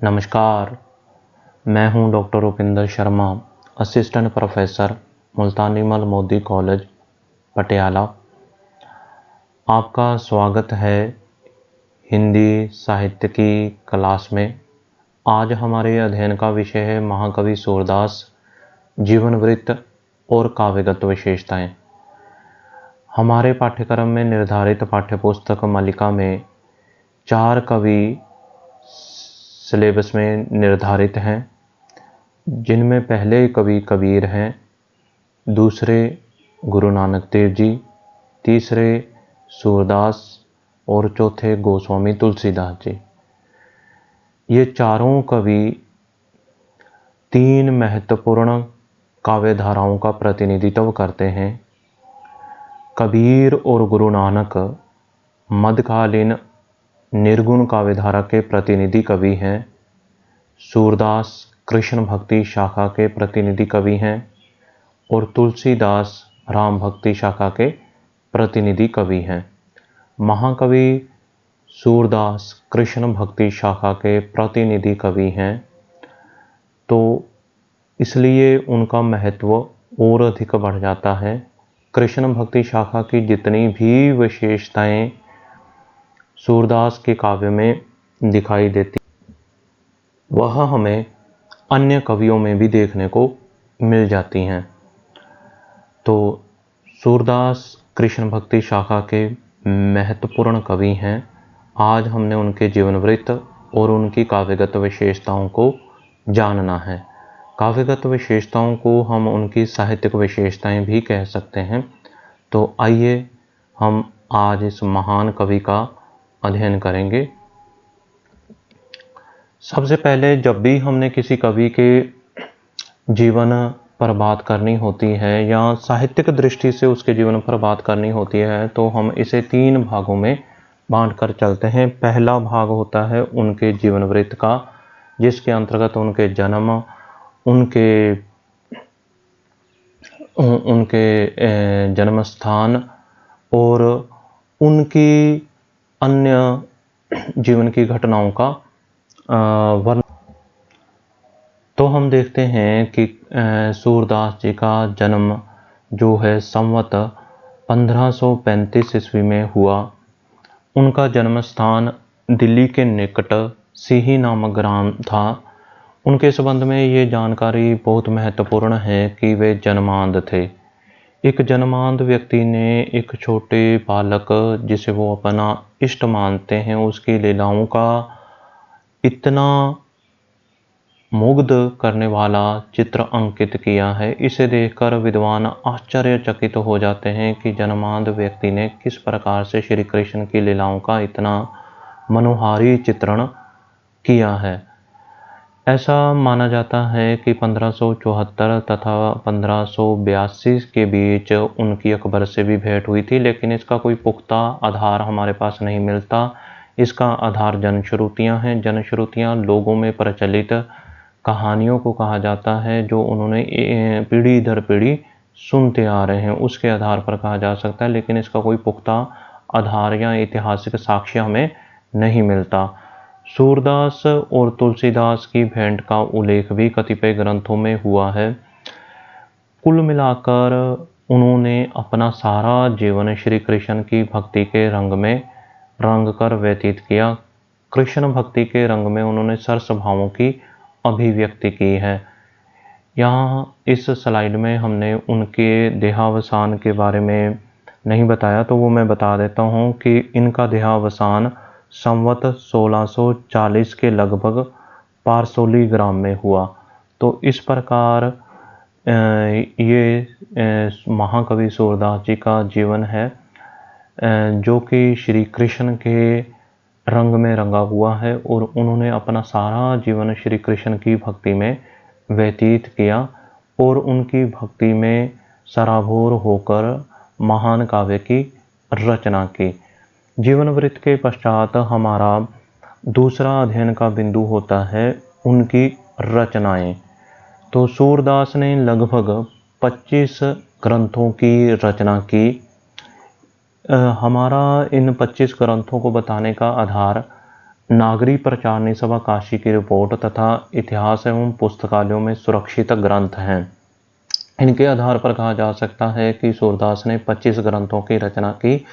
नमस्कार, मैं हूं doctor Rupinder Sharma, assistant professor Multanimal Modi college Patiala. आपका स्वागत है हिंदी साहित्य की क्लास में। आज हमारे अध्ययन का विषय है महाकवि सूरदास, जीवन वृत्त और काव्यगत विशेषताएं। हमारे पाठ्यक्रम में निर्धारित पाठ्यपुस्तक मालिका में 4 कवि सिलेबस में निर्धारित हैं, जिनमें पहले कवि कबीर हैं, दूसरे गुरु नानक देव जी, तीसरे सूरदास और चौथे गोस्वामी तुलसीदास जी। ये चारों कवि 3 महत्वपूर्ण काव्य धाराओं का प्रतिनिधित्व करते हैं। कबीर और गुरु नानक मध्यकालीन निर्गुण काव्यधारा के प्रतिनिधि कवि हैं। सूरदास कृष्ण भक्ति शाखा के प्रतिनिधि कवि हैं और तुलसीदास राम भक्ति शाखा के प्रतिनिधि कवि हैं। महाकवि सूरदास कृष्ण भक्ति शाखा के प्रतिनिधि कवि हैं, तो इसलिए उनका महत्व और अधिक बढ़ जाता है। कृष्ण भक्ति शाखा की जितनी भी विशेषताएं सूरदास के काव्य में दिखाई देती, वह हमें अन्य कवियों में भी देखने को मिल जाती हैं। तो सूरदास कृष्ण भक्ति शाखा के महत्वपूर्ण कवि हैं। आज हमने उनके जीवन वृत्त और उनकी काव्यगत विशेषताओं को जानना है। काव्यगत विशेषताओं को हम उनकी साहित्यिक विशेषताएं भी कह सकते हैं। तो आइए हम आज इस महान कवि का अध्ययन करेंगे। सबसे पहले जब भी हमने किसी कवि के जीवन पर बात करनी होती है या साहित्यिक दृष्टि से उसके जीवन पर बात करनी होती है, तो हम इसे 3 भागों में बांट कर चलते हैं। पहला भाग होता है उनके जीवन वृत्त का, जिसके अंतर्गत उनके जन्म, उनके जन्म स्थान और उनकी अन्य जीवन की घटनाओं का वर्णन। तो हम देखते हैं कि सूरदास जी का जन्म जो है संवत 1535 ईस्वी में हुआ। उनका जन्म स्थान दिल्ली के निकट सीही नामक ग्राम था। उनके संबंध में ये जानकारी बहुत महत्वपूर्ण है कि वे जन्मांध थे। एक जन्मांध व्यक्ति ने एक छोटे बालक, जिसे वो अपना इष्ट मानते हैं, उसकी लीलाओं का इतना मुग्ध करने वाला चित्र अंकित किया है। इसे देखकर विद्वान आश्चर्यचकित हो जाते हैं कि जन्मांध व्यक्ति ने किस प्रकार से श्री कृष्ण की लीलाओं का इतना मनोहारी चित्रण किया है। ऐसा माना जाता है कि 1574 तथा 1582 के बीच उनकी अकबर से भी भेंट हुई थी, लेकिन इसका कोई पुख्ता आधार हमारे पास नहीं मिलता। इसका आधार जनश्रुतियाँ हैं। जनश्रुतियाँ लोगों में प्रचलित कहानियों को कहा जाता है, जो उन्होंने पीढ़ी दर पीढ़ी सुनते आ रहे हैं, उसके आधार पर कहा जा सकता है, लेकिन इसका कोई पुख्ता आधार या ऐतिहासिक साक्ष्य हमें नहीं मिलता। सूरदास और तुलसीदास की भेंट का उल्लेख भी कतिपय ग्रंथों में हुआ है। कुल मिलाकर उन्होंने अपना सारा जीवन श्री कृष्ण की भक्ति के रंग में रंग कर व्यतीत किया। कृष्ण भक्ति के रंग में उन्होंने सरस भावों की अभिव्यक्ति की है। यहाँ इस स्लाइड में हमने उनके देहावसान के बारे में नहीं बताया, तो वो मैं बता देता हूँ कि इनका देहावसान संवत 1640 के लगभग पारसोली ग्राम में हुआ। तो इस प्रकार ये महाकवि सूरदास जी का जीवन है, जो कि श्री कृष्ण के रंग में रंगा हुआ है, और उन्होंने अपना सारा जीवन श्री कृष्ण की भक्ति में व्यतीत किया और उनकी भक्ति में सराबोर होकर महान काव्य की रचना की। जीवन वृत्त के पश्चात हमारा दूसरा अध्ययन का बिंदु होता है उनकी रचनाएं। तो सूरदास ने लगभग 25 ग्रंथों की रचना की। हमारा इन 25 ग्रंथों को बताने का आधार नागरी प्रचारणी सभा काशी की रिपोर्ट तथा इतिहास एवं पुस्तकालयों में सुरक्षित ग्रंथ हैं। इनके आधार पर कहा जा सकता है कि सूरदास ने 25 ग्रंथों की रचना की,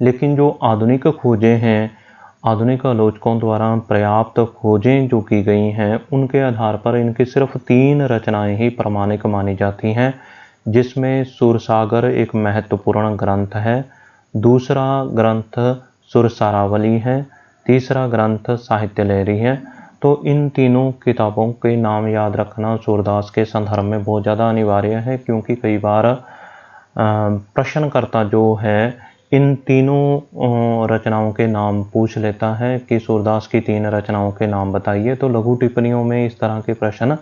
लेकिन जो आधुनिक खोजें हैं, आधुनिक आलोचकों द्वारा पर्याप्त खोजें जो की गई हैं, उनके आधार पर इनकी सिर्फ 3 रचनाएं ही प्रामाणिक मानी जाती हैं, जिसमें सूरसागर एक महत्वपूर्ण ग्रंथ है, दूसरा ग्रंथ सुरसारावली है, तीसरा ग्रंथ साहित्य लहरी है। तो इन तीनों किताबों के नाम याद रखना सूरदास के संदर्भ में बहुत ज़्यादा अनिवार्य है, क्योंकि कई बार प्रश्नकर्ता जो है इन तीनों रचनाओं के नाम पूछ लेता है कि सूरदास की 3 रचनाओं के नाम बताइए। तो लघु टिप्पणियों में इस तरह के प्रश्न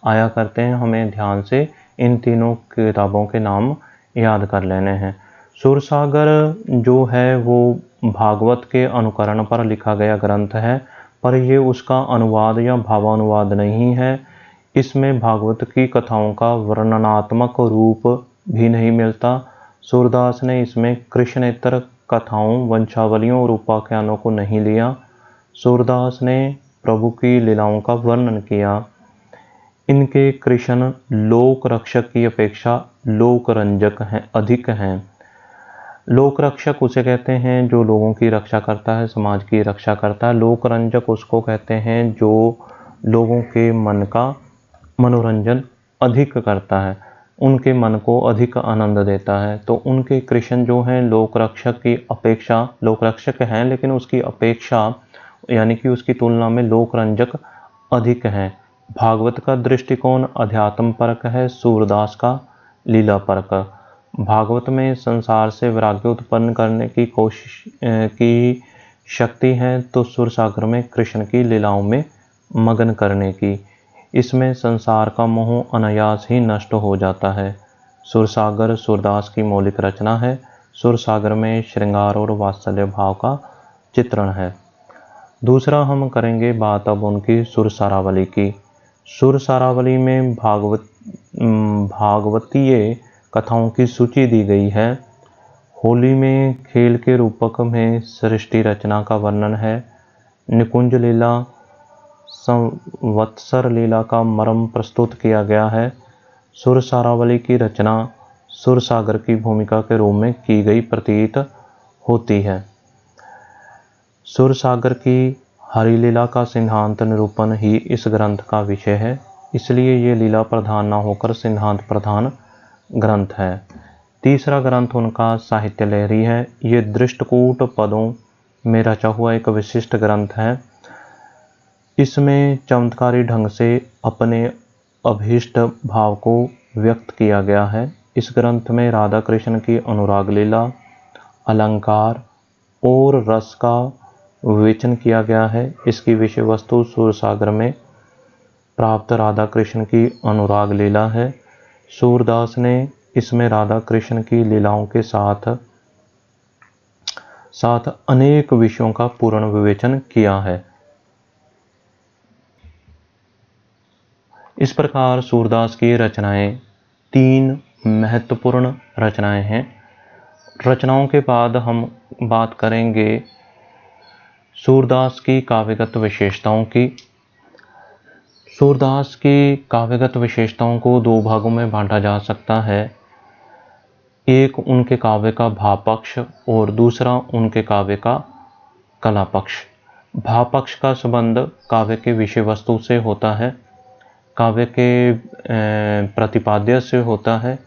आया करते हैं, हमें ध्यान से इन तीनों किताबों के नाम याद कर लेने हैं। सूरसागर जो है वो भागवत के अनुकरण पर लिखा गया ग्रंथ है, पर ये उसका अनुवाद या भावानुवाद नहीं है। इसमें भागवत की कथाओं का वर्णनात्मक रूप भी नहीं मिलता। सूरदास ने इसमें कृष्णेतर कथाओं, वंशावलियों और उपाख्यानों को नहीं लिया। सूरदास ने प्रभु की लीलाओं का वर्णन किया। इनके कृष्ण लोक रक्षक की अपेक्षा लोकरंजक हैं, अधिक हैं। लोक रक्षक उसे कहते हैं जो लोगों की रक्षा करता है, समाज की रक्षा करता है। लोकरंजक उसको कहते हैं जो लोगों के मन का मनोरंजन अधिक करता है, उनके मन को अधिक आनंद देता है। तो उनके कृष्ण जो हैं लोक रक्षक की अपेक्षा, लोक रक्षक हैं लेकिन उसकी अपेक्षा यानी कि उसकी तुलना में लोकरंजक अधिक हैं। भागवत का दृष्टिकोण अध्यात्म परक है, सूरदास का लीला परक। भागवत में संसार से वैराग्य उत्पन्न करने की कोशिश की शक्ति है, तो सुरसागर में कृष्ण की लीलाओं में मगन करने की। इसमें संसार का मोह अनायास ही नष्ट हो जाता है। सुरसागर सूरदास की मौलिक रचना है। सुरसागर में श्रृंगार और वात्सल्य भाव का चित्रण है। दूसरा हम करेंगे बात अब उनकी सुरसारावली की। सुरसारावली में भागवतीय कथाओं की सूची दी गई है। होली में खेल के रूपक में सृष्टि रचना का वर्णन है। निकुंज लीला, संवत्सर लीला का मर्म प्रस्तुत किया गया है। सुरसारावली की रचना सुरसागर की भूमिका के रूप में की गई प्रतीत होती है। सुरसागर की हरिलीला का सिद्धांत निरूपण ही इस ग्रंथ का विषय है, इसलिए ये लीला प्रधान न होकर सिद्धांत प्रधान ग्रंथ है। तीसरा ग्रंथ उनका साहित्य लहरी है। ये दृष्टकूट पदों में रचा हुआ एक विशिष्ट ग्रंथ है। इसमें चमत्कारी ढंग से अपने अभीष्ट भाव को व्यक्त किया गया है। इस ग्रंथ में राधा कृष्ण की अनुराग लीला, अलंकार और रस का विवेचन किया गया है। इसकी विषय वस्तु सूरसागर में प्राप्त राधा कृष्ण की अनुराग लीला है। सूरदास ने इसमें राधा कृष्ण की लीलाओं के साथ अनेक विषयों का पूर्ण विवेचन किया है। इस प्रकार सूरदास की रचनाएं 3 महत्वपूर्ण रचनाएं हैं। रचनाओं के बाद हम बात करेंगे सूरदास की काव्यगत विशेषताओं की। सूरदास की काव्यगत विशेषताओं को 2 भागों में बांटा जा सकता है। एक उनके काव्य का भाव पक्ष और दूसरा उनके काव्य का कला पक्ष। भाव पक्ष का संबंध काव्य के विषय वस्तु से होता है, काव्य के प्रतिपाद्य से होता है,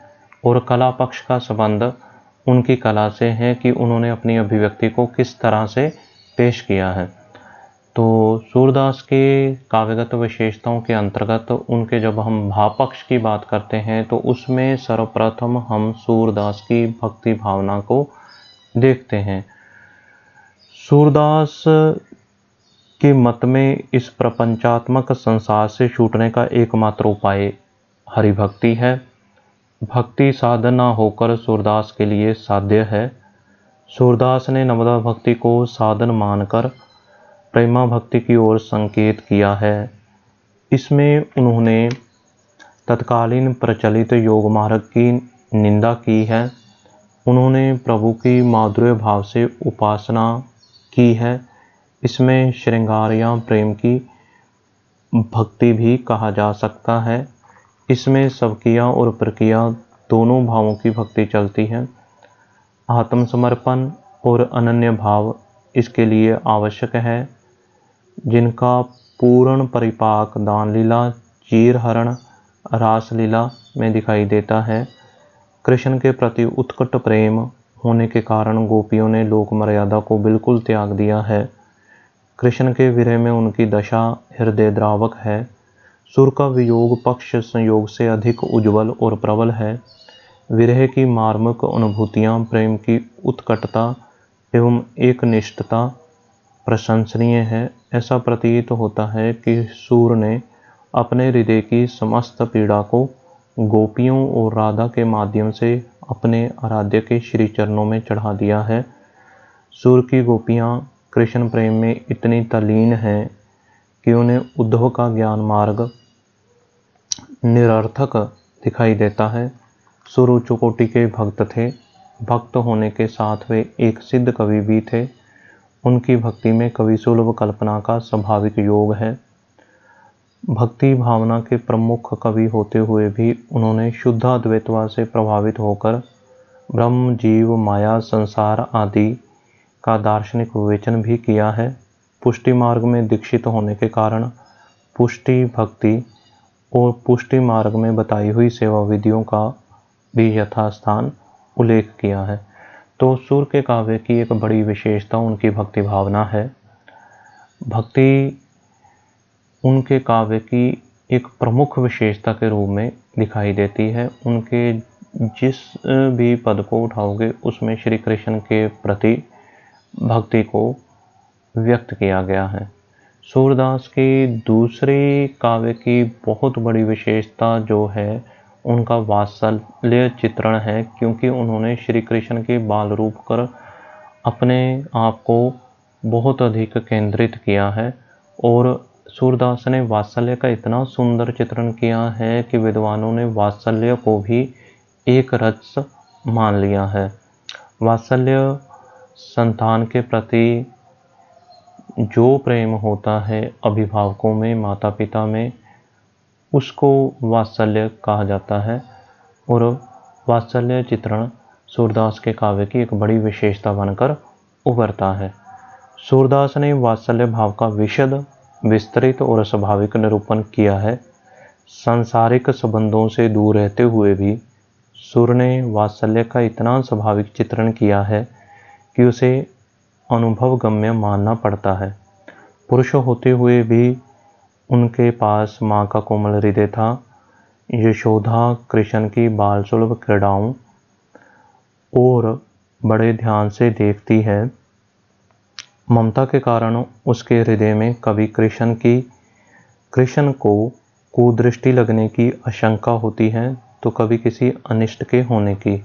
और कला पक्ष का संबंध उनकी कला से है कि उन्होंने अपनी अभिव्यक्ति को किस तरह से पेश किया है। तो सूरदास के काव्यगत विशेषताओं के अंतर्गत उनके जब हम भाव पक्ष की बात करते हैं तो उसमें सर्वप्रथम हम सूरदास की भक्ति भावना को देखते हैं। सूरदास के मत में इस प्रपंचात्मक संसार से छूटने का एकमात्र उपाय हरिभक्ति है। भक्ति साधन न होकर सूरदास के लिए साध्य है। सूरदास ने नवदा भक्ति को साधन मानकर प्रेमा भक्ति की ओर संकेत किया है। इसमें उन्होंने तत्कालीन प्रचलित योग मार्ग की निंदा की है। उन्होंने प्रभु की माधुर्य भाव से उपासना की है। इसमें श्रृंगार या प्रेम की भक्ति भी कहा जा सकता है। इसमें स्वकीय और प्रक्रिया दोनों भावों की भक्ति चलती है। आत्मसमर्पण और अनन्य भाव इसके लिए आवश्यक है, जिनका पूर्ण परिपाक दान लीला, चीरहरण, रासलीला में दिखाई देता है। कृष्ण के प्रति उत्कट प्रेम होने के कारण गोपियों ने लोक मर्यादा को बिल्कुल त्याग दिया है। कृष्ण के विरह में उनकी दशा हृदय द्रावक है। सुर का वियोग पक्ष संयोग से अधिक उज्ज्वल और प्रबल है। विरह की मार्मिक अनुभूतियाँ, प्रेम की उत्कटता एवं एकनिष्ठता प्रशंसनीय है। ऐसा प्रतीत होता है कि सूर ने अपने हृदय की समस्त पीड़ा को गोपियों और राधा के माध्यम से अपने आराध्य के श्री चरणों में चढ़ा दिया है। सूर की गोपियाँ कृष्ण प्रेम में इतनी तल्लीन हैं कि उन्हें उद्धव का ज्ञान मार्ग निरर्थक दिखाई देता है। सूर उच्च कोटि के भक्त थे। भक्त होने के साथ वे एक सिद्ध कवि भी थे। उनकी भक्ति में कवि सुलभ कल्पना का स्वाभाविक योग है। भक्ति भावना के प्रमुख कवि होते हुए भी उन्होंने शुद्ध अद्वैतवाद से प्रभावित होकर ब्रह्म, जीव, माया, संसार आदि का दार्शनिक विवेचन भी किया है। पुष्टि मार्ग में दीक्षित होने के कारण पुष्टि भक्ति और पुष्टि मार्ग में बताई हुई सेवा विधियों का भी यथास्थान उल्लेख किया है। तो सूर के काव्य की एक बड़ी विशेषता उनकी भक्ति भावना है। भक्ति उनके काव्य की एक प्रमुख विशेषता के रूप में दिखाई देती है। उनके जिस भी पद को उठाओगे उसमें श्री कृष्ण के प्रति भक्ति को व्यक्त किया गया है। सूरदास की दूसरी काव्य की बहुत बड़ी विशेषता जो है उनका वात्सल्य चित्रण है, क्योंकि उन्होंने श्री कृष्ण के बाल रूप कर अपने आप को बहुत अधिक केंद्रित किया है। और सूरदास ने वात्सल्य का इतना सुंदर चित्रण किया है कि विद्वानों ने वात्सल्य को भी एक रस मान लिया है। वात्सल्य संतान के प्रति जो प्रेम होता है अभिभावकों में, माता पिता में, उसको वात्सल्य कहा जाता है। और वात्सल्य चित्रण सूरदास के काव्य की एक बड़ी विशेषता बनकर उभरता है। सूरदास ने वात्सल्य भाव का विशद, विस्तृत और स्वाभाविक निरूपण किया है। सांसारिक संबंधों से दूर रहते हुए भी सूर ने वात्सल्य का इतना स्वाभाविक चित्रण किया है कि उसे अनुभव गम्य मानना पड़ता है। पुरुष होते हुए भी उनके पास माँ का कोमल हृदय था। यशोदा कृष्ण की बाल सुलभ क्रीड़ाओं और बड़े ध्यान से देखती है। ममता के कारण उसके हृदय में कभी कृष्ण को कुदृष्टि लगने की आशंका होती है तो कभी किसी अनिष्ट के होने की।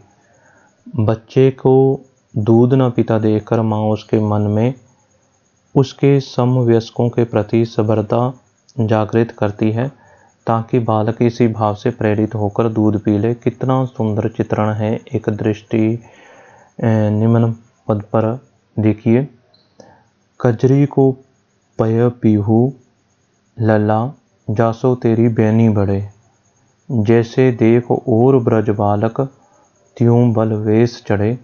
बच्चे को दूध न पीता देखकर माँ उसके मन में उसके समवयस्कों के प्रति सबरता जागृत करती है ताकि बालक इसी भाव से प्रेरित होकर दूध पी ले। कितना सुंदर चित्रण है। एक दृष्टि निम्न पद पर देखिए। कजरी को पय पीहू लला, जासो तेरी बैनी बढ़े, जैसे देख और ब्रज बालक त्यों बल वेश चढ़े।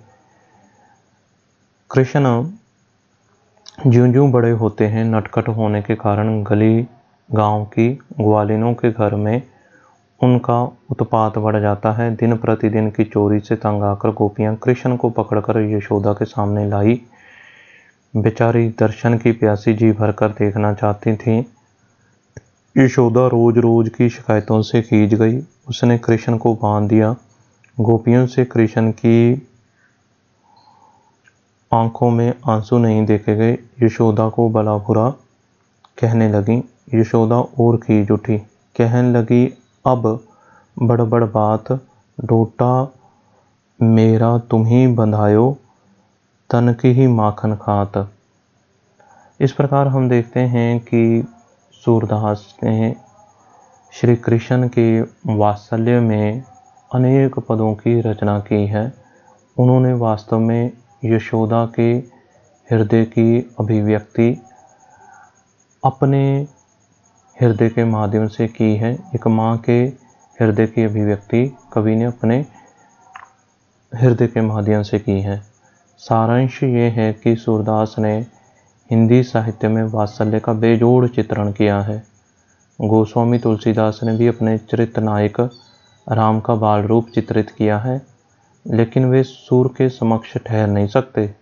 कृष्ण ज्यों ज्यों बड़े होते हैं, नटखट होने के कारण गली गांव की ग्वालिनों के घर में उनका उत्पात बढ़ जाता है। दिन प्रतिदिन की चोरी से तंग आकर गोपियां कृष्ण को पकड़कर यशोदा के सामने लाई। बेचारी दर्शन की प्यासी जी भरकर देखना चाहती थी। यशोदा रोज रोज की शिकायतों से खींच गई। उसने कृष्ण को बांध दिया। गोपियों से कृष्ण की आंखों में आंसू नहीं देखे गए। यशोदा को भला बुरा कहने लगी। यशोदा और खींच उठी, कहने लगी, अब बड़ बात, डोटा मेरा तुम ही बंधायो, तन की ही माखन खात। इस प्रकार हम देखते हैं कि सूरदास ने श्री कृष्ण के वात्सल्य में अनेक पदों की रचना की है। उन्होंने वास्तव में यशोदा के हृदय की अभिव्यक्ति अपने हृदय के माध्यम से की है। एक माँ के हृदय की अभिव्यक्ति कवि ने अपने हृदय के माध्यम से की है। सारांश ये है कि सूरदास ने हिंदी साहित्य में वात्सल्य का बेजोड़ चित्रण किया है। गोस्वामी तुलसीदास ने भी अपने चरित्र नायक राम का बाल रूप चित्रित किया है, लेकिन वे सूर के समक्ष ठहर नहीं सकते।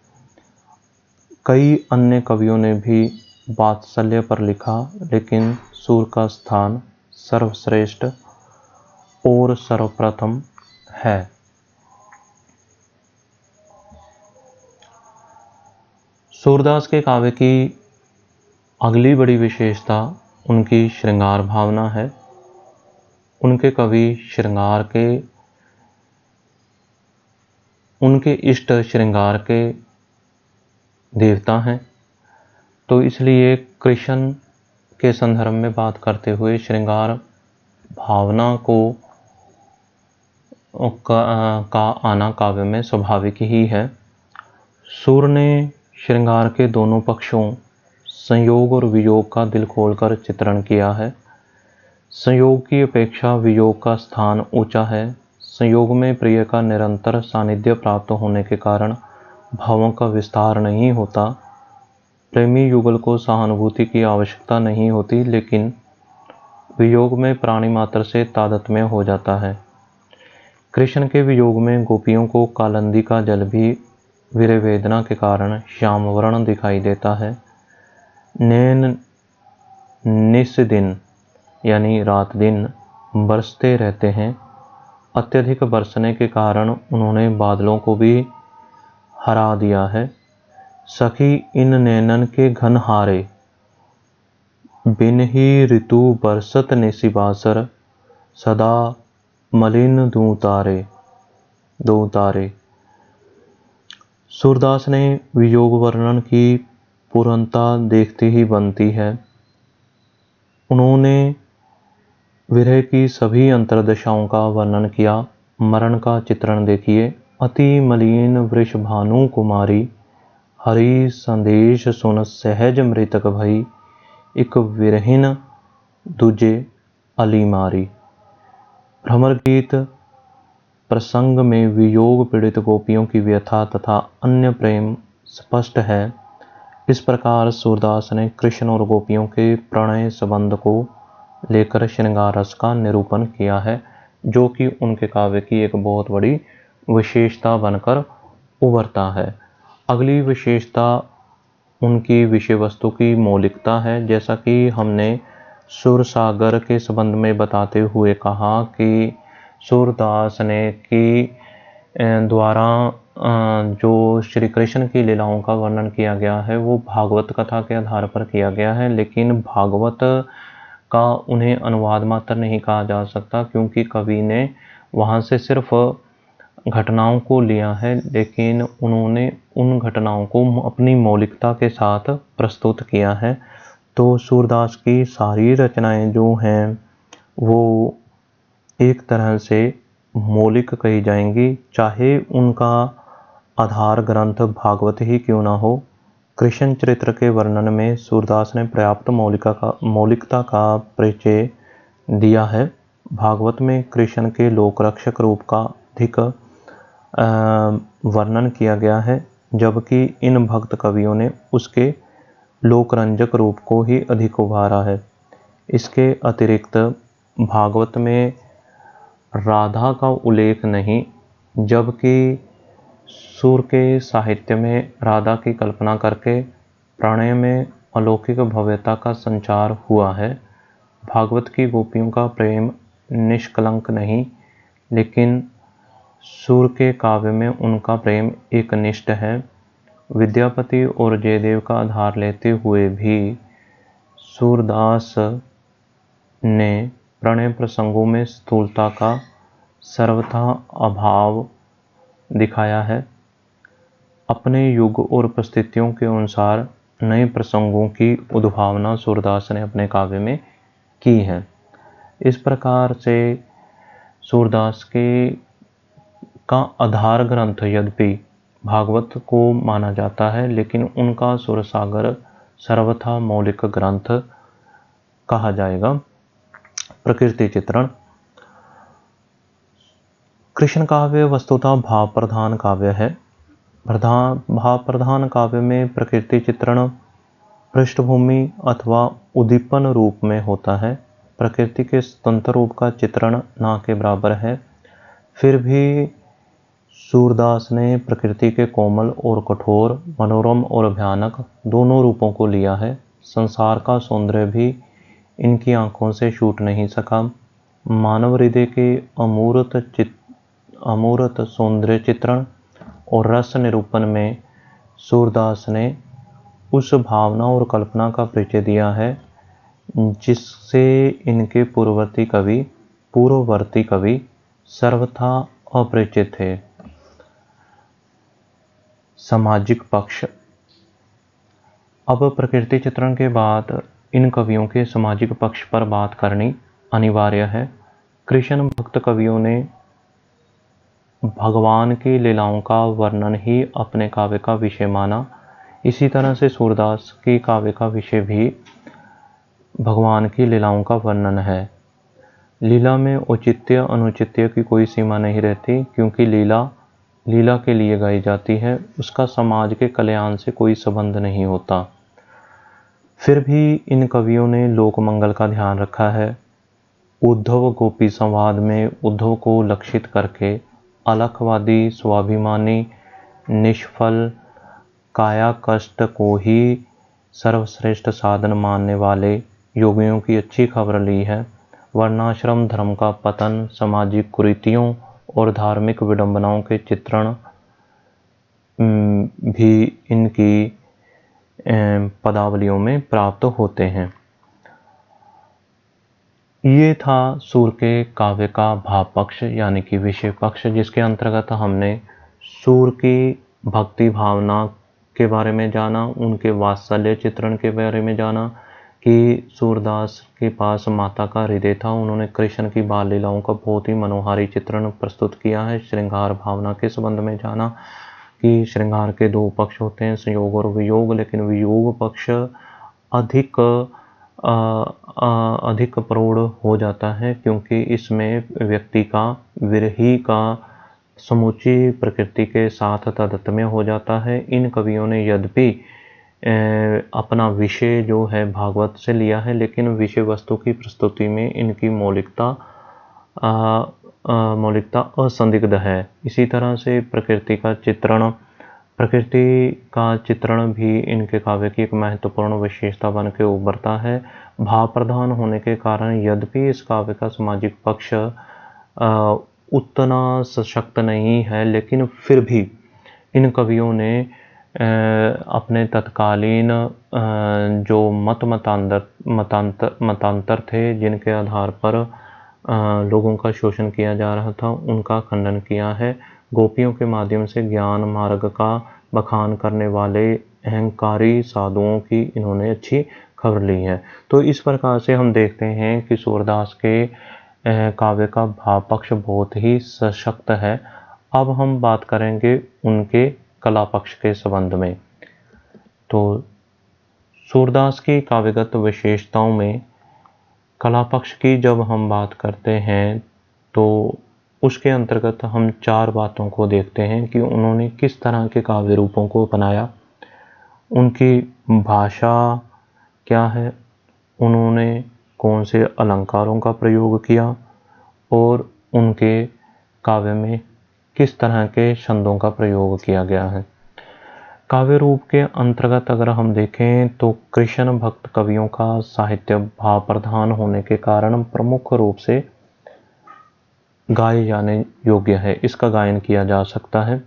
कई अन्य कवियों ने भी वात्सल्य पर लिखा, लेकिन सूर का स्थान सर्वश्रेष्ठ और सर्वप्रथम है। सूरदास के काव्य की अगली बड़ी विशेषता उनकी श्रृंगार भावना है। उनके कवि श्रृंगार के, उनके इष्ट श्रृंगार के देवता हैं, तो इसलिए कृष्ण के संदर्भ में बात करते हुए श्रृंगार भावना का आना काव्य में स्वाभाविक ही है। सूर ने श्रृंगार के दोनों पक्षों संयोग और वियोग का दिल खोलकर चित्रण किया है। संयोग की अपेक्षा वियोग का स्थान ऊंचा है। संयोग में प्रिय का निरंतर सानिध्य प्राप्त होने के कारण भावों का विस्तार नहीं होता। प्रेमी युगल को सहानुभूति की आवश्यकता नहीं होती, लेकिन वियोग में प्राणी मात्र से तादात्म्य हो जाता है। कृष्ण के वियोग में गोपियों को कालंदी का जल भी वीर वेदना के कारण श्याम वर्ण दिखाई देता है। नैन निस दिन यानी रात दिन बरसते रहते हैं। अत्यधिक बरसने के कारण उन्होंने बादलों को भी हरा दिया है। सखी इन नैनन के घन हारे, बिन ही ऋतु बरसत निशिबासर, सदा मलिन दू तारे। सूरदास ने वियोग वर्णन की पूर्णता देखते ही बनती है। उन्होंने विरह की सभी अंतर्दशाओं का वर्णन किया। मरण का चित्रण देखिए। अति मलिन वृष भानु कुमारी, हरि संदेश सुन सहज मृतक भई, एक विरहिन दूजे अलीमारी। भ्रमर गीत प्रसंग में वियोग पीड़ित गोपियों की व्यथा तथा अन्य प्रेम स्पष्ट है। इस प्रकार सूरदास ने कृष्ण और गोपियों के प्रणय संबंध को लेकर श्रृंगार रस का निरूपण किया है, जो कि उनके काव्य की एक बहुत बड़ी विशेषता बनकर उभरता है। अगली विशेषता उनकी विषय वस्तु की मौलिकता है। जैसा कि हमने सुरसागर के संबंध में बताते हुए कहा कि सूरदास ने की द्वारा जो श्री कृष्ण की लीलाओं का वर्णन किया गया है वो भागवत कथा के आधार पर किया गया है, लेकिन भागवत का उन्हें अनुवाद मात्र नहीं कहा जा सकता, क्योंकि कवि ने वहाँ से सिर्फ घटनाओं को लिया है, लेकिन उन्होंने उन घटनाओं को अपनी मौलिकता के साथ प्रस्तुत किया है। तो सूरदास की सारी रचनाएं जो हैं वो एक तरह से मौलिक कही जाएंगी, चाहे उनका आधार ग्रंथ भागवत ही क्यों ना हो। कृष्ण चरित्र के वर्णन में सूरदास ने पर्याप्त मौलिकता का परिचय दिया है। भागवत में कृष्ण के लोकरक्षक रूप का अधिक वर्णन किया गया है, जबकि इन भक्त कवियों ने उसके लोकरंजक रूप को ही अधिक उभारा है। इसके अतिरिक्त भागवत में राधा का उल्लेख नहीं, जबकि सूर के साहित्य में राधा की कल्पना करके प्रणय में अलौकिक भव्यता का संचार हुआ है। भागवत की गोपियों का प्रेम निष्कलंक नहीं, लेकिन सूर के काव्य में उनका प्रेम एकनिष्ठ है। विद्यापति और जयदेव का आधार लेते हुए भी सूरदास ने प्रणय प्रसंगों में स्थूलता का सर्वथा अभाव दिखाया है। अपने युग और परिस्थितियों के अनुसार नए प्रसंगों की उद्भावना सूरदास ने अपने काव्य में की है। इस प्रकार से सूरदास के का आधार ग्रंथ यद्यपि भागवत को माना जाता है, लेकिन उनका सुरसागर सर्वथा मौलिक ग्रंथ कहा जाएगा। प्रकृति चित्रण। कृष्ण काव्य वस्तुतः भाव प्रधान काव्य है। भाव प्रधान काव्य में प्रकृति चित्रण पृष्ठभूमि अथवा उद्दीपन रूप में होता है। प्रकृति के स्वतंत्र रूप का चित्रण ना के बराबर है। फिर भी सूरदास ने प्रकृति के कोमल और कठोर, मनोरम और भयानक दोनों रूपों को लिया है। संसार का सौंदर्य भी इनकी आंखों से छूट नहीं सका। मानव हृदय के अमूर्त सौंदर्य चित्रण और रस निरूपण में सूरदास ने उस भावना और कल्पना का परिचय दिया है जिससे इनके पूर्ववर्ती कवि सर्वथा अपरिचित थे। सामाजिक पक्ष। अब प्रकृति चित्रण के बाद इन कवियों के सामाजिक पक्ष पर बात करनी अनिवार्य है। कृष्ण भक्त कवियों ने भगवान की लीलाओं का वर्णन ही अपने काव्य का विषय माना। इसी तरह से सूरदास की काव्य का विषय भी भगवान की लीलाओं का वर्णन है। लीला में औचित्य अनुचित्य की कोई सीमा नहीं रहती, क्योंकि लीला के लिए गाई जाती है, उसका समाज के कल्याण से कोई संबंध नहीं होता। फिर भी इन कवियों ने लोक मंगल का ध्यान रखा है। उद्धव गोपी संवाद में उद्धव को लक्षित करके अलखवादी, स्वाभिमानी, निष्फल काया कष्ट को ही सर्वश्रेष्ठ साधन मानने वाले योगियों की अच्छी खबर ली है। वर्णाश्रम धर्म का पतन, सामाजिक कुरीतियों और धार्मिक विडंबनाओं के चित्रण भी इनकी पदावलियों में प्राप्त होते हैं। ये था सूर के काव्य का भाव पक्ष यानी कि विषय पक्ष, जिसके अंतर्गत हमने सूर की भक्ति भावना के बारे में जाना, उनके वात्सल्य चित्रण के बारे में जाना कि सूरदास के पास माता का हृदय था। उन्होंने कृष्ण की बाल लीलाओं का बहुत ही मनोहारी चित्रण प्रस्तुत किया है। श्रृंगार भावना के संबंध में जाना कि श्रृंगार के दो पक्ष होते हैं, संयोग और वियोग, लेकिन वियोग पक्ष अधिक प्रौढ़ हो जाता है, क्योंकि इसमें व्यक्ति का विरही का समूची प्रकृति के साथ तादात्म्य हो जाता है। इन कवियों ने यद्यपि अपना विषय जो है भागवत से लिया है, लेकिन विषय वस्तु की प्रस्तुति में इनकी मौलिकता असंदिग्ध है। इसी तरह से प्रकृति का चित्रण भी इनके काव्य की एक महत्वपूर्ण विशेषता बन के उभरता है। भाव प्रधान होने के कारण यद्यपि इस काव्य का सामाजिक पक्ष उतना सशक्त नहीं है, लेकिन फिर भी इन कवियों ने अपने तत्कालीन जो मतांतर थे, जिनके आधार पर लोगों का शोषण किया जा रहा था, उनका खंडन किया है। गोपियों के माध्यम से ज्ञान मार्ग का बखान करने वाले अहंकारी साधुओं की इन्होंने अच्छी खबर ली है। तो इस प्रकार से हम देखते हैं कि सूरदास के काव्य का भाव पक्ष बहुत ही सशक्त है। अब हम बात करेंगे उनके कला पक्ष के संबंध में। तो सूरदास की काव्यगत विशेषताओं में कला पक्ष की जब हम बात करते हैं तो उसके अंतर्गत हम 4 बातों को देखते हैं कि उन्होंने किस तरह के काव्य रूपों को अपनाया, उनकी भाषा क्या है, उन्होंने कौन से अलंकारों का प्रयोग किया और उनके काव्य में किस तरह के छंदों का प्रयोग किया गया है। काव्य रूप के अंतर्गत अगर हम देखें तो कृष्ण भक्त कवियों का साहित्य भाव प्रधान होने के कारण प्रमुख रूप से गाए जाने योग्य है, इसका गायन किया जा सकता है।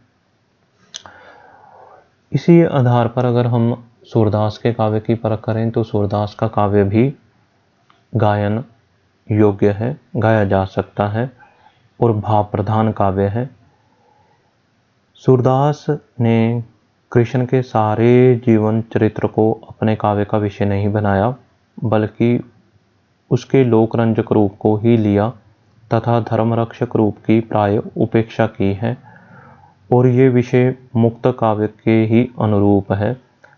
इसी आधार पर अगर हम सूरदास के काव्य की परख करें तो सूरदास का काव्य भी गायन योग्य है, गाया जा सकता है और भाव प्रधान काव्य है। सूरदास ने कृष्ण के सारे जीवन चरित्र को अपने काव्य का विषय नहीं बनाया, बल्कि उसके लोकरंजक रूप को ही लिया तथा धर्मरक्षक रूप की प्राय उपेक्षा की है और ये विषय मुक्त काव्य के ही अनुरूप है।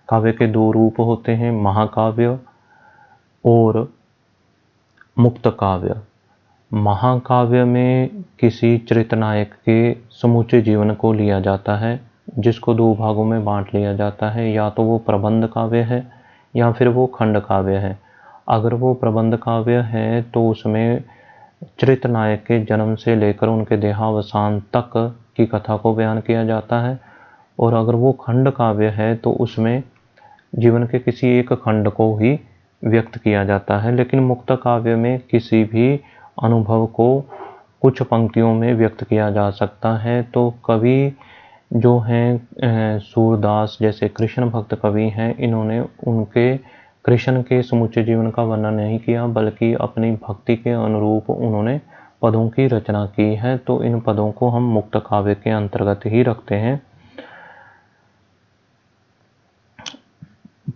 काव्य के दो रूप होते हैं, महाकाव्य और मुक्त काव्य। महाकाव्य में किसी चरित्र नायक के समूचे जीवन को लिया जाता है, जिसको दो भागों में बांट लिया जाता है, या तो वो प्रबंध काव्य है या फिर वो खंड काव्य है। अगर वो प्रबंध काव्य है तो उसमें चरित्र नायक के जन्म से लेकर उनके देहावसान तक की कथा को बयान किया जाता है, और अगर वो खंड काव्य है तो उसमें जीवन के किसी एक खंड को ही व्यक्त किया जाता है। लेकिन मुक्त काव्य में किसी भी अनुभव को कुछ पंक्तियों में व्यक्त किया जा सकता है। तो कवि जो हैं सूरदास जैसे कृष्ण भक्त कवि हैं, इन्होंने उनके कृष्ण के समूचे जीवन का वर्णन नहीं किया, बल्कि अपनी भक्ति के अनुरूप उन्होंने पदों की रचना की है। तो इन पदों को हम मुक्त काव्य के अंतर्गत ही रखते हैं।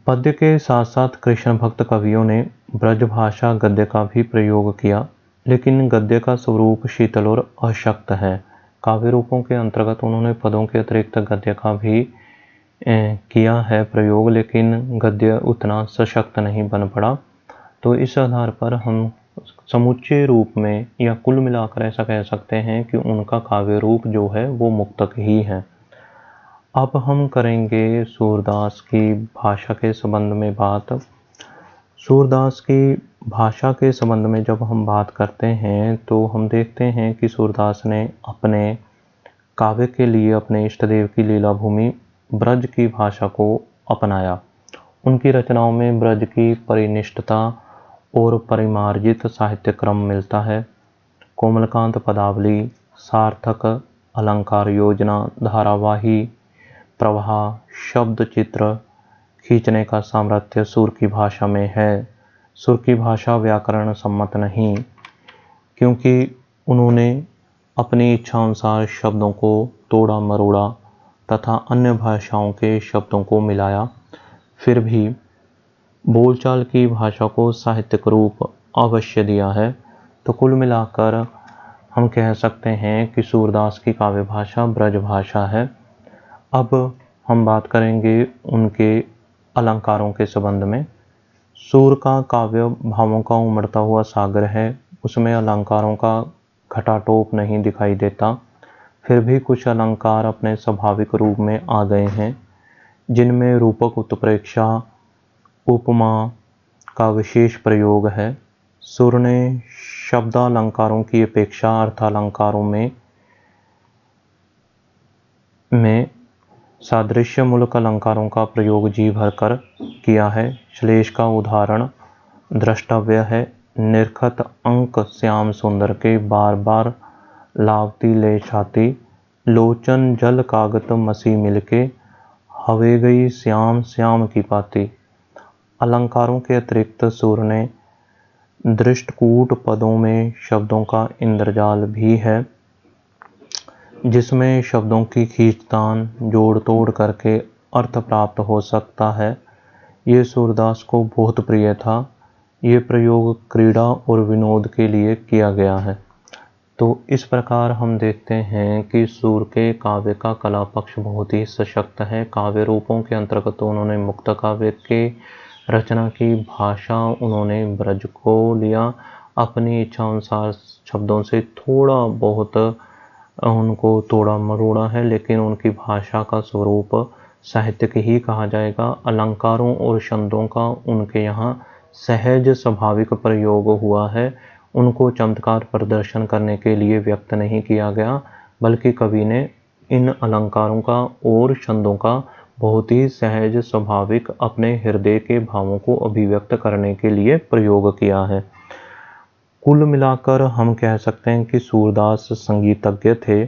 पद्य के साथ साथ कृष्ण भक्त कवियों ने ब्रजभाषा गद्य का भी प्रयोग किया, लेकिन गद्य का स्वरूप शीतल और अशक्त है। काव्य रूपों के अंतर्गत उन्होंने पदों के अतिरिक्त गद्य का भी किया है प्रयोग, लेकिन गद्य उतना सशक्त नहीं बन पड़ा। तो इस आधार पर हम समुच्चय रूप में या कुल मिलाकर ऐसा कह सकते हैं कि उनका काव्य रूप जो है वो मुक्तक ही है। अब हम करेंगे सूरदास की भाषा के संबंध में बात। सूरदास की भाषा के संबंध में जब हम बात करते हैं तो हम देखते हैं कि सूरदास ने अपने काव्य के लिए अपने इष्ट देव की लीला भूमि ब्रज की भाषा को अपनाया। उनकी रचनाओं में ब्रज की परिनिष्ठता और परिमार्जित साहित्य क्रम मिलता है। कोमलकांत पदावली, सार्थक अलंकार योजना, धारावाही प्रवाह, शब्द चित्र खींचने का सामर्थ्य सुर की भाषा में है। सुर की भाषा व्याकरण सम्मत नहीं, क्योंकि उन्होंने अपनी इच्छानुसार शब्दों को तोड़ा मरोड़ा तथा अन्य भाषाओं के शब्दों को मिलाया। फिर भी बोलचाल की भाषा को साहित्यिक रूप अवश्य दिया है। तो कुल मिलाकर हम कह सकते हैं कि सूरदास की काव्य भाषा ब्रज भाषा है। अब हम बात करेंगे उनके अलंकारों के संबंध में। सूर का काव्य भावों का उमड़ता हुआ सागर है, उसमें अलंकारों का घटाटोप नहीं दिखाई देता। फिर भी कुछ अलंकार अपने स्वाभाविक रूप में आ गए हैं, जिनमें रूपक उत्प्रेक्षा उपमा का विशेष प्रयोग है। सूर ने शब्दालंकारों की अपेक्षा अर्थालंकारों में सादृश्य मूलक अलंकारों का प्रयोग जी भरकर किया है। श्लेष का उदाहरण द्रष्टव्य है। निरखत अंक श्याम सुंदर के बार बार लावती ले छाती, लोचन जल कागत मसी मिलके, हवे गई श्याम श्याम की पाती। अलंकारों के अतिरिक्त सूर ने दृष्टकूट पदों में शब्दों का इंद्रजाल भी है, जिसमें शब्दों की खींचतान जोड़ तोड़ करके अर्थ प्राप्त हो सकता है। ये सूरदास को बहुत प्रिय था। ये प्रयोग क्रीड़ा और विनोद के लिए किया गया है। तो इस प्रकार हम देखते हैं कि सूर के काव्य का कला पक्ष बहुत ही सशक्त है। काव्य रूपों के अंतर्गत उन्होंने मुक्त काव्य के रचना की। भाषा उन्होंने ब्रज को लिया, अपनी इच्छा अनुसार शब्दों से थोड़ा बहुत उनको तोड़ा मरोड़ा है, लेकिन उनकी भाषा का स्वरूप साहित्यिक ही कहा जाएगा। अलंकारों और छंदों का उनके यहाँ सहज स्वाभाविक प्रयोग हुआ है। उनको चमत्कार प्रदर्शन करने के लिए व्यक्त नहीं किया गया, बल्कि कवि ने इन अलंकारों का और छंदों का बहुत ही सहज स्वाभाविक अपने हृदय के भावों को अभिव्यक्त करने के लिए प्रयोग किया है। कुल मिलाकर हम कह सकते हैं कि सूरदास संगीतज्ञ थे,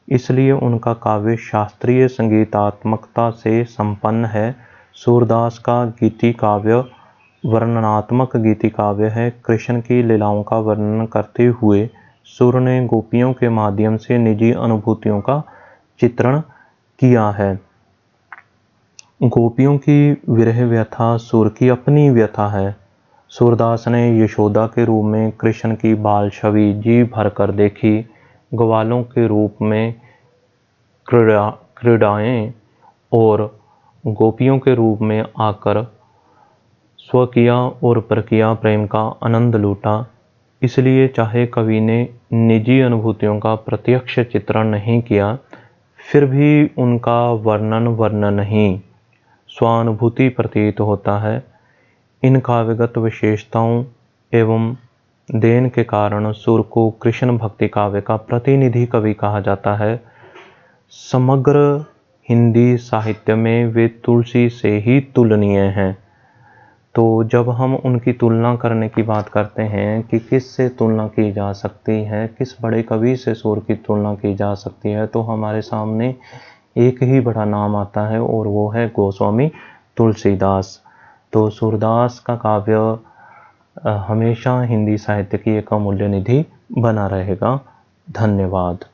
इसलिए उनका काव्य शास्त्रीय संगीतात्मकता से संपन्न है। सूरदास का गीति काव्य वर्णनात्मक गीति काव्य है। कृष्ण की लीलाओं का वर्णन करते हुए सूर ने गोपियों के माध्यम से निजी अनुभूतियों का चित्रण किया है। गोपियों की विरह व्यथा सूर की अपनी व्यथा है। सूरदास ने यशोदा के रूप में कृष्ण की बाल छवि जी भरकर देखी। ग्वालों के रूप में क्रीड़ाएं और गोपियों के रूप में आकर स्वकीय और परकीय प्रेम का आनंद लूटा। इसलिए चाहे कवि ने निजी अनुभूतियों का प्रत्यक्ष चित्रण नहीं किया, फिर भी उनका वर्णन ही स्वानुभूति प्रतीत होता है। इन काव्यगत विशेषताओं एवं देन के कारण सुर को कृष्ण भक्ति काव्य का प्रतिनिधि कवि कहा जाता है। समग्र हिंदी साहित्य में वे तुलसी से ही तुलनीय हैं। तो जब हम उनकी तुलना करने की बात करते हैं कि किस से तुलना की जा सकती है, किस बड़े कवि से सुर की तुलना की जा सकती है, तो हमारे सामने एक ही बड़ा नाम आता है और वो है गोस्वामी तुलसीदास। तो सूरदास का काव्य हमेशा हिंदी साहित्य की एक अमूल्य निधि बना रहेगा। धन्यवाद।